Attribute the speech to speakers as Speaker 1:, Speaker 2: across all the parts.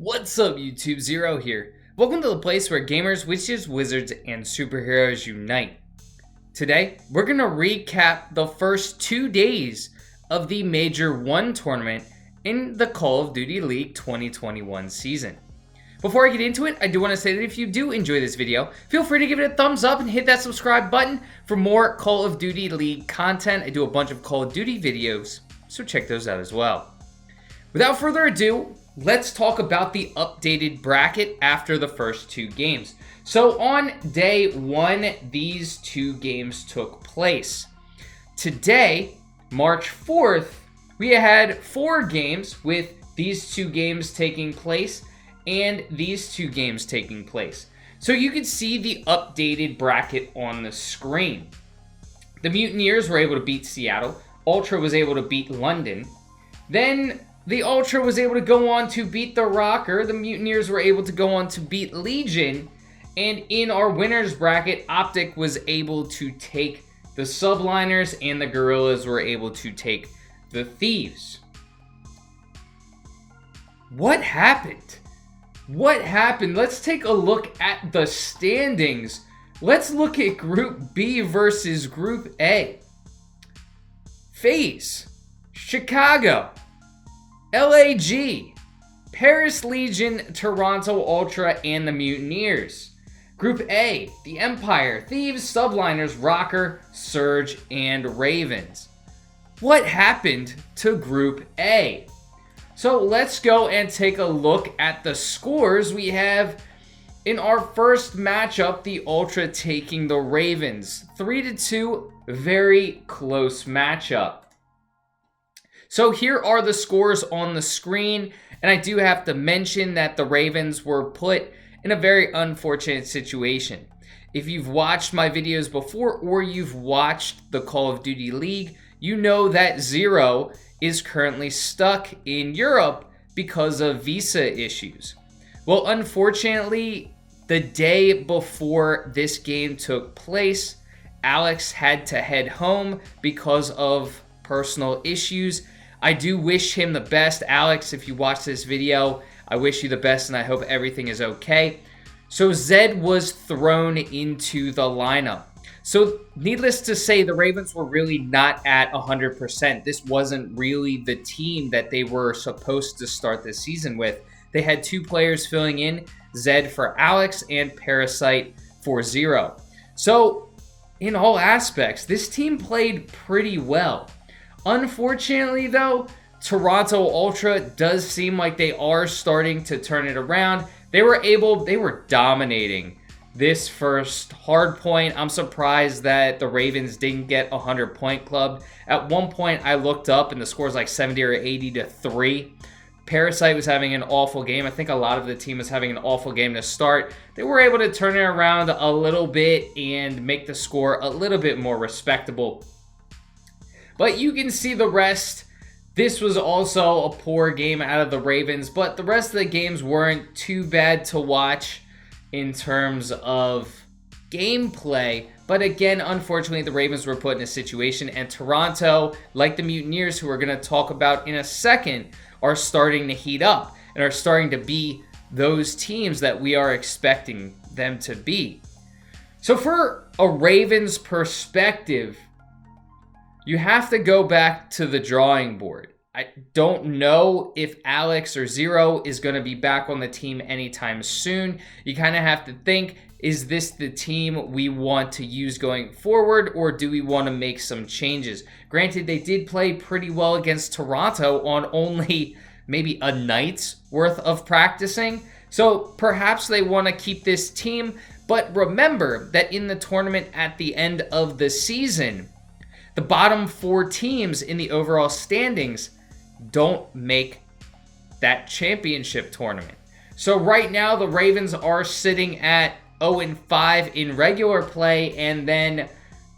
Speaker 1: What's up, YouTube? Zero here. Welcome to the place where gamers, witches, wizards, and superheroes unite. Today, we're going to recap the first 2 days of the Major 1 tournament in the Call of Duty League 2021 season. Before I get into it, I do want to say that if you do enjoy this video, feel free to give it a thumbs up and hit that subscribe button for more Call of Duty League content. I do a bunch of Call of Duty videos, so check those out as well. Without further ado, let's talk about the updated bracket after the first 2 games. So on day 1, these 2 games took place. Today, March 4th, we had 4 games with these 2 games taking place and these 2 games taking place. So you can see the updated bracket on the screen. The Mutineers were able to beat Seattle. Ultra was able to beat London. Then the Ultra was able to go on to beat the Rocker. The Mutineers were able to go on to beat Legion. And in our winners bracket, Optic was able to take the Subliners and the Guerrillas were able to take the Thieves. What happened? What happened? Let's take a look at the standings. Let's look at Group B versus Group A. FaZe, Chicago, LAG, Paris Legion, Toronto Ultra, and the Mutineers. Group A, the Empire, Thieves, Subliners, Rocker, Surge, and Ravens. What happened to Group A? So let's go and take a look at the scores. We have in our first matchup, the Ultra taking the Ravens. 3-2, very close matchup. So here are the scores on the screen, and I do have to mention that the Ravens were put in a very unfortunate situation. If you've watched my videos before or you've watched the Call of Duty League, you know that Zero is currently stuck in Europe because of visa issues. Well, unfortunately, the day before this game took place, Alex had to head home because of personal issues. I do wish him the best. Alex, if you watch this video, I wish you the best and I hope everything is okay. So Zed was thrown into the lineup. So needless to say, the Ravens were really not at 100%. This wasn't really the team that they were supposed to start the season with. They had 2 players filling in, Zed for Alex and Parasite for Zero. So in all aspects, this team played pretty well. Unfortunately though, Toronto Ultra does seem like they are starting to turn it around. They were dominating this first hard point. I'm surprised that the Ravens didn't get a 100-point club. At one point, I looked up and the score was like 70 or 80 to 3. Parasite was having an awful game. I think a lot of the team was having an awful game to start. They were able to turn it around a little bit and make the score a little bit more respectable. But you can see the rest. This was also a poor game out of the Ravens, but the rest of the games weren't too bad to watch in terms of gameplay. But again, unfortunately, the Ravens were put in a situation, and Toronto, like the Mutineers, who we're going to talk about in a second, are starting to heat up and are starting to be those teams that we are expecting them to be. So for a Ravens perspective, you have to go back to the drawing board. I don't know if Alex or Zero is going to be back on the team anytime soon. You kind of have to think, is this the team we want to use going forward, or do we want to make some changes? Granted, they did play pretty well against Toronto on only maybe a night's worth of practicing. So perhaps they want to keep this team. But remember that in the tournament at the end of the season, the bottom 4 teams in the overall standings don't make that championship tournament. So right now, the Ravens are sitting at 0-5 in regular play, and then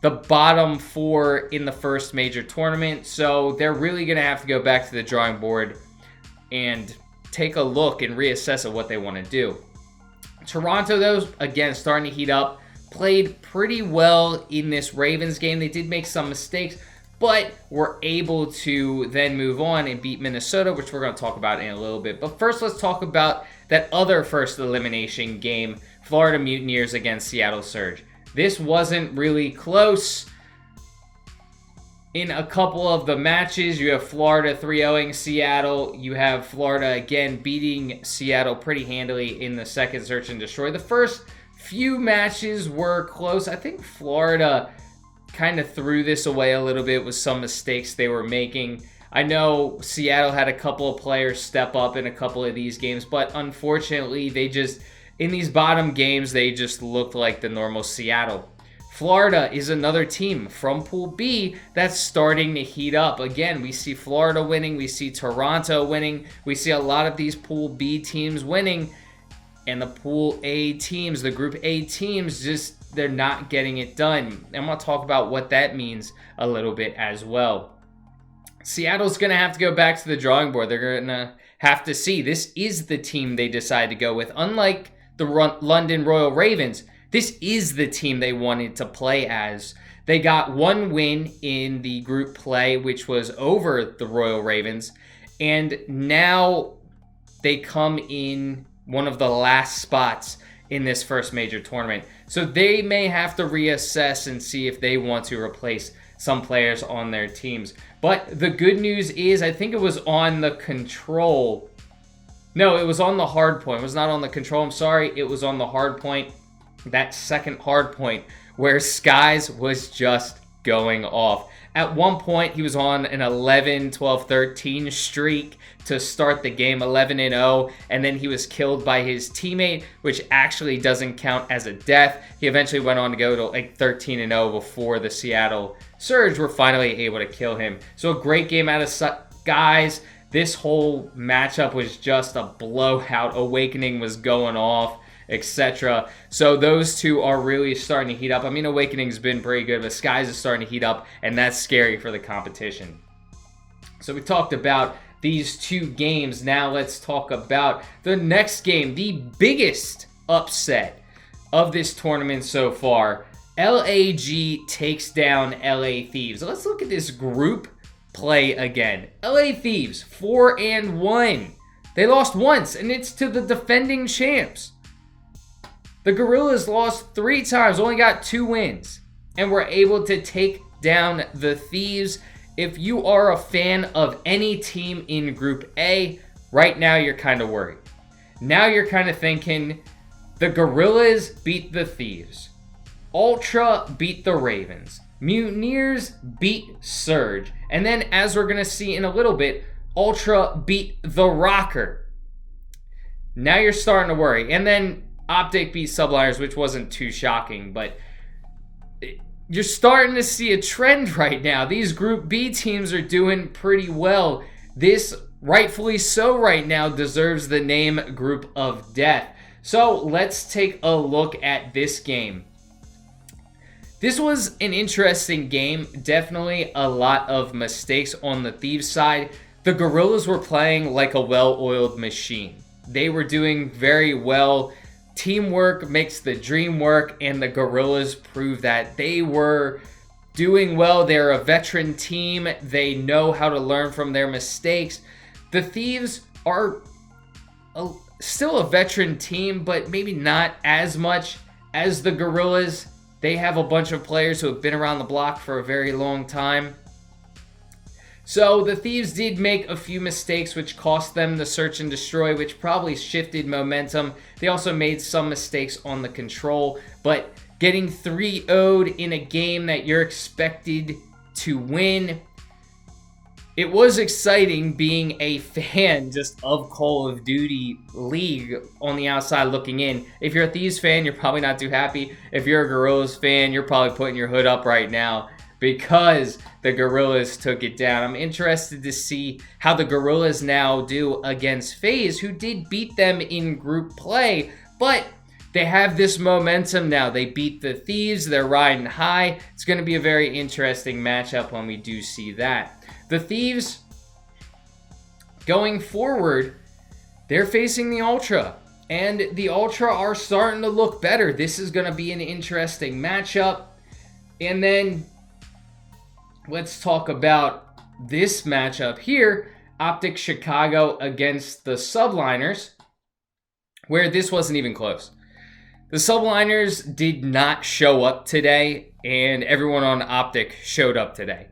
Speaker 1: the bottom 4 in the first major tournament. So they're really going to have to go back to the drawing board and take a look and reassess at what they want to do. Toronto, though, again, starting to heat up. Played pretty well in this Ravens game. They did make some mistakes, but were able to then move on and beat Minnesota, which we're going to talk about in a little bit. But first, let's talk about that other first elimination game, Florida Mutineers against Seattle Surge. This wasn't really close. In a couple of the matches, you have Florida 3-0ing Seattle. You have Florida again beating Seattle pretty handily in the second search and destroy. The first few matches were close. I think Florida kind of threw this away a little bit with some mistakes they were making. I know Seattle had a couple of players step up in a couple of these games, but unfortunately, in these bottom games, they just looked like the normal Seattle. Florida is another team from Pool B that's starting to heat up. Again, we see Florida winning, we see Toronto winning, we see a lot of these Pool B teams winning, and the Pool A teams, the Group A teams, they're not getting it done. I'm going to talk about what that means a little bit as well. Seattle's going to have to go back to the drawing board. They're going to have to see. This is the team they decide to go with. Unlike the London Royal Ravens, this is the team they wanted to play as. They got one win in the group play, which was over the Royal Ravens, and now they come in one of the last spots in this first major tournament. So they may have to reassess and see if they want to replace some players on their teams. But the good news is, I think it was on the control. No, it was on the hard point. It was not on the control. I'm sorry. It was on the hard point. That second hard point where Skies was just going off. At one point, he was on an 11, 12, 13 streak to start the game, 11-0, and then he was killed by his teammate, which actually doesn't count as a death. He eventually went on to go to like 13-0 before the Seattle Surge were finally able to kill him. So a great game out of Skies. This whole matchup was just a blowout. Awakening was going off, etc. So those two are really starting to heat up. I mean, Awakening's been pretty good, but Skies is starting to heat up, and that's scary for the competition. So we talked about these two games. Now let's talk about the next game, the biggest upset of this tournament so far. LAG takes down LA Thieves. Let's look at this group play again. LA Thieves, 4-1. They lost once, and it's to the defending champs. The Gorillas lost 3 times, only got 2 wins, and were able to take down the Thieves. If you are a fan of any team in Group A, right now you're kind of worried. Now you're kind of thinking, the Gorillas beat the Thieves. Ultra beat the Ravens. Mutineers beat Surge. And then, as we're going to see in a little bit, Ultra beat the Rocker. Now you're starting to worry. And then Optic beat Subliners, which wasn't too shocking, but you're starting to see a trend right now. These Group B teams are doing pretty well. This, rightfully so right now, deserves the name Group of Death. So let's take a look at this game. This was an interesting game. Definitely a lot of mistakes on the Thieves side. The Gorillas were playing like a well-oiled machine. They were doing very well. Teamwork makes the dream work, and the Gorillas proved that. They were doing well. They're a veteran team. They know how to learn from their mistakes. The Thieves are still a veteran team, but maybe not as much as the Gorillas. They have a bunch of players who have been around the block for a very long time. So the Thieves did make a few mistakes, which cost them the search and destroy, which probably shifted momentum. They also made some mistakes on the control, but getting 3-0'd in a game that you're expected to win, it was exciting being a fan just of Call of Duty League on the outside looking in. If you're a Thieves fan, you're probably not too happy. If you're a Gorillas fan, you're probably putting your hood up right now because the Gorillas took it down. I'm interested to see how the Gorillas now do against FaZe, who did beat them in group play, but they have this momentum now. They beat the Thieves. They're riding high. It's going to be a very interesting matchup when we do see that. The Thieves, going forward, they're facing the Ultra, and the Ultra are starting to look better. This is going to be an interesting matchup. And then let's talk about this matchup here. Optic Chicago against the Subliners, where this wasn't even close. The Subliners did not show up today, and everyone on Optic showed up today.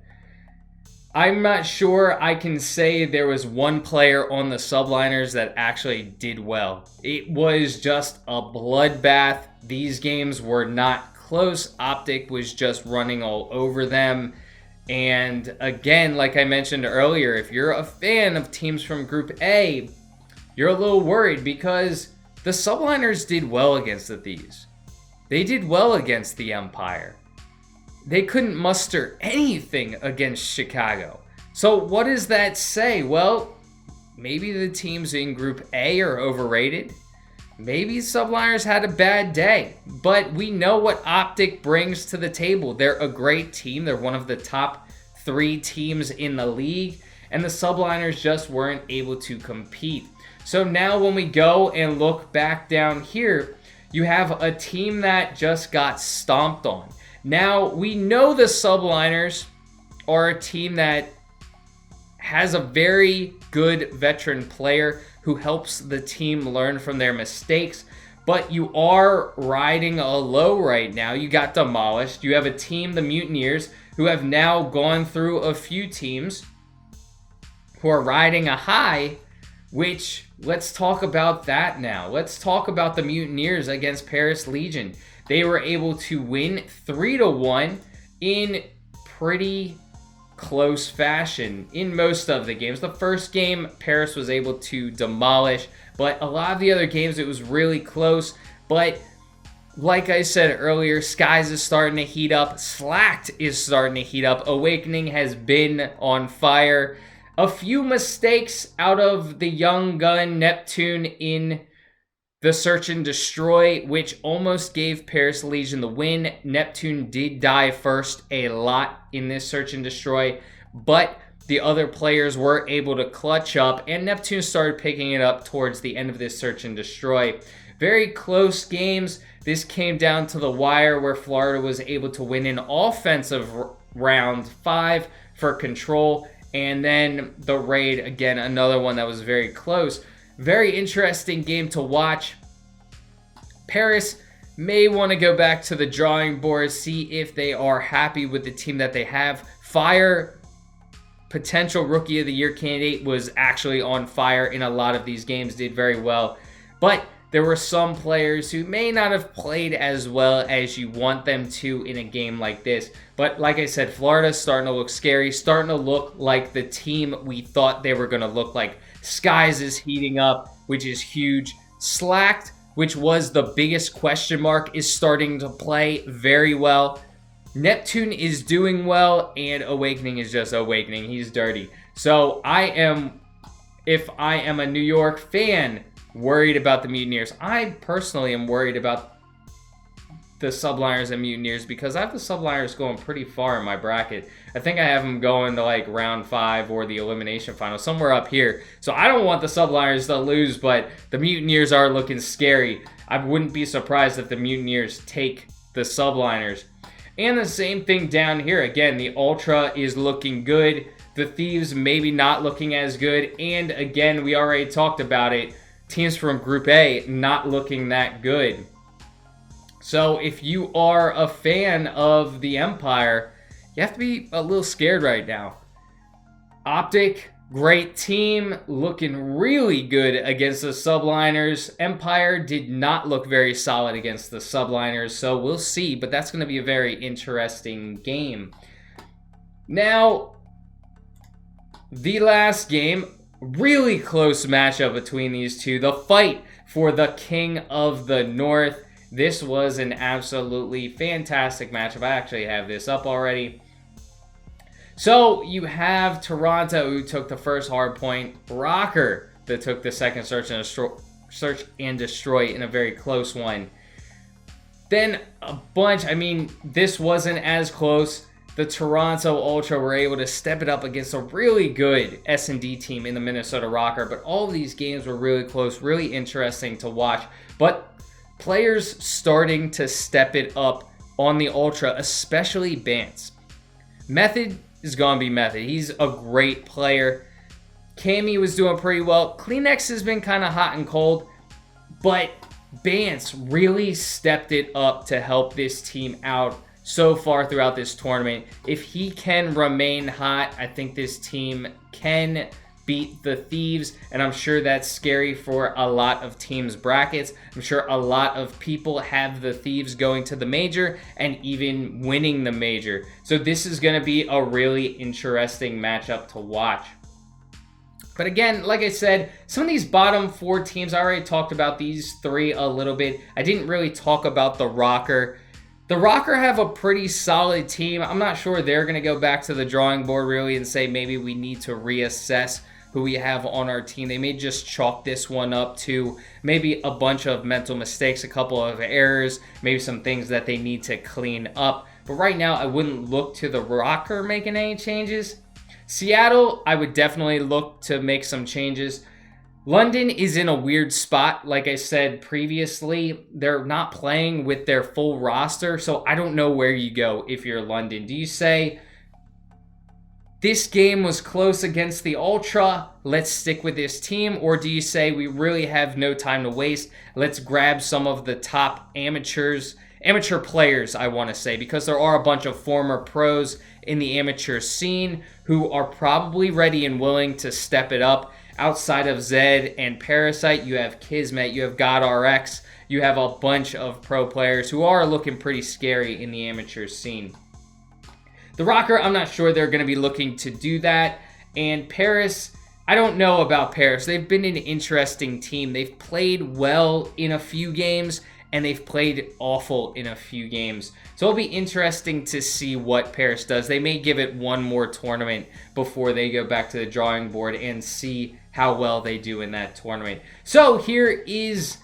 Speaker 1: I'm not sure I can say there was one player on the Subliners that actually did well. It was just a bloodbath. These games were not close. Optic was just running all over them. And again, like I mentioned earlier, if you're a fan of teams from Group A, you're a little worried because the Subliners did well against the Thieves. They did well against the Empire. They couldn't muster anything against Chicago. So what does that say? Well, maybe the teams in Group A are overrated. Maybe Subliners had a bad day. But we know what Optic brings to the table. They're a great team. They're one of the top 3 teams in the league. And the Subliners just weren't able to compete. So now when we go and look back down here, you have a team that just got stomped on. Now, we know the Subliners are a team that has a very good veteran player who helps the team learn from their mistakes, but you are riding a low right now. You got demolished. You have a team, the Mutineers, who have now gone through a few teams who are riding a high, which, let's talk about that now. Let's talk about the Mutineers against Paris Legion. They were able to win 3-1 in pretty close fashion in most of the games. The first game, Paris was able to demolish, but a lot of the other games, it was really close. But like I said earlier, Skies is starting to heat up. Slacked is starting to heat up. Awakening has been on fire. A few mistakes out of the young gun Neptune in the Search and Destroy, which almost gave Paris Legion the win. Neptune did die first a lot in this Search and Destroy, but the other players were able to clutch up, and Neptune started picking it up towards the end of this Search and Destroy. Very close games. This came down to the wire where Florida was able to win an offensive round 5 for Control, and then the Raid, again, another one that was very close. Very interesting game to watch. Paris may want to go back to the drawing board, see if they are happy with the team that they have. Fire, potential Rookie of the Year candidate, was actually on fire in a lot of these games, did very well. But there were some players who may not have played as well as you want them to in a game like this. But like I said, Florida's starting to look scary, starting to look like the team we thought they were going to look like. Skies is heating up, which is huge. Slacked, which was the biggest question mark, is starting to play very well. Neptune is doing well, and Awakening is just Awakening. He's dirty. So if I am a New York fan, worried about the Mutineers. I personally am worried about the Subliners and Mutineers because I have the Subliners going pretty far in my bracket. I think I have them going to like round 5 or the elimination final, somewhere up here. So I don't want the Subliners to lose, but the Mutineers are looking scary. I wouldn't be surprised if the Mutineers take the Subliners. And the same thing down here. Again, the Ultra is looking good. The Thieves maybe not looking as good. And again, we already talked about it. Teams from Group A not looking that good. So if you are a fan of the Empire, you have to be a little scared right now. Optic, great team, looking really good against the Subliners. Empire did not look very solid against the Subliners, so we'll see, but that's going to be a very interesting game. Now, the last game, really close matchup between these two. The fight for the King of the North. This was an absolutely fantastic matchup. I actually have this up already. So you have Toronto, who took the first hard point. Rocker, that took the second Search and Destroy in a very close one. Then a bunch, this wasn't as close. The Toronto Ultra were able to step it up against a really good S&D team in the Minnesota Rocker. But all of these games were really close, really interesting to watch. But players starting to step it up on the Ultra, especially Bance. Method is going to be Method. He's a great player. Cammy was doing pretty well. Kleenex has been kind of hot and cold, but Bance really stepped it up to help this team out so far throughout this tournament. If he can remain hot, I think this team can beat the Thieves, and I'm sure that's scary for a lot of teams' brackets. I'm sure a lot of people have the Thieves going to the major and even winning the major. So this is going to be a really interesting matchup to watch. But again, like I said, some of these bottom 4 teams, I already talked about these 3 a little bit. I didn't really talk about the Rocker. The Rocker have a pretty solid team. I'm not sure they're going to go back to the drawing board really and say maybe we need to reassess who we have on our team. They may just chalk this one up to maybe a bunch of mental mistakes, a couple of errors, maybe some things that they need to clean up. But right now, I wouldn't look to the Rocker making any changes. Seattle, I would definitely look to make some changes. London is in a weird spot. Like I said previously, they're not playing with their full roster, so I don't know where you go if you're London. Do you say, this game was close against the Ultra, let's stick with this team? Or do you say, we really have no time to waste, let's grab some of the top amateur players, I want to say, because there are a bunch of former pros in the amateur scene who are probably ready and willing to step it up. Outside of Zed and Parasite, you have Kismet, you have GodRx, you have a bunch of pro players who are looking pretty scary in the amateur scene. The Rocker, I'm not sure they're going to be looking to do that. And Paris, I don't know about Paris. They've been an interesting team. They've played well in a few games, and they've played awful in a few games. So it'll be interesting to see what Paris does. They may give it one more tournament before they go back to the drawing board and see how well they do in that tournament. So here is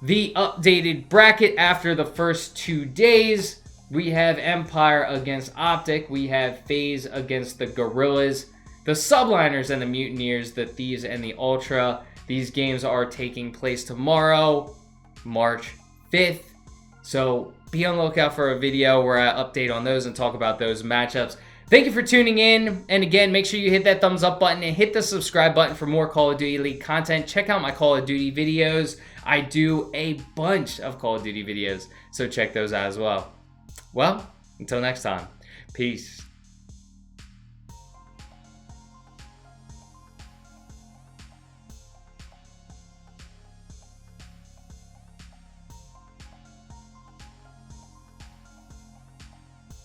Speaker 1: the updated bracket after the first 2 days. We have Empire against Optic. We have FaZe against the Gorillas. The Subliners and the Mutineers, the Thieves and the Ultra. These games are taking place tomorrow, March 5th. So be on the lookout for a video where I update on those and talk about those matchups. Thank you for tuning in. And again, make sure you hit that thumbs up button and hit the subscribe button for more Call of Duty League content. Check out my Call of Duty videos. I do a bunch of Call of Duty videos, so check those out as well. Well, until next time, peace.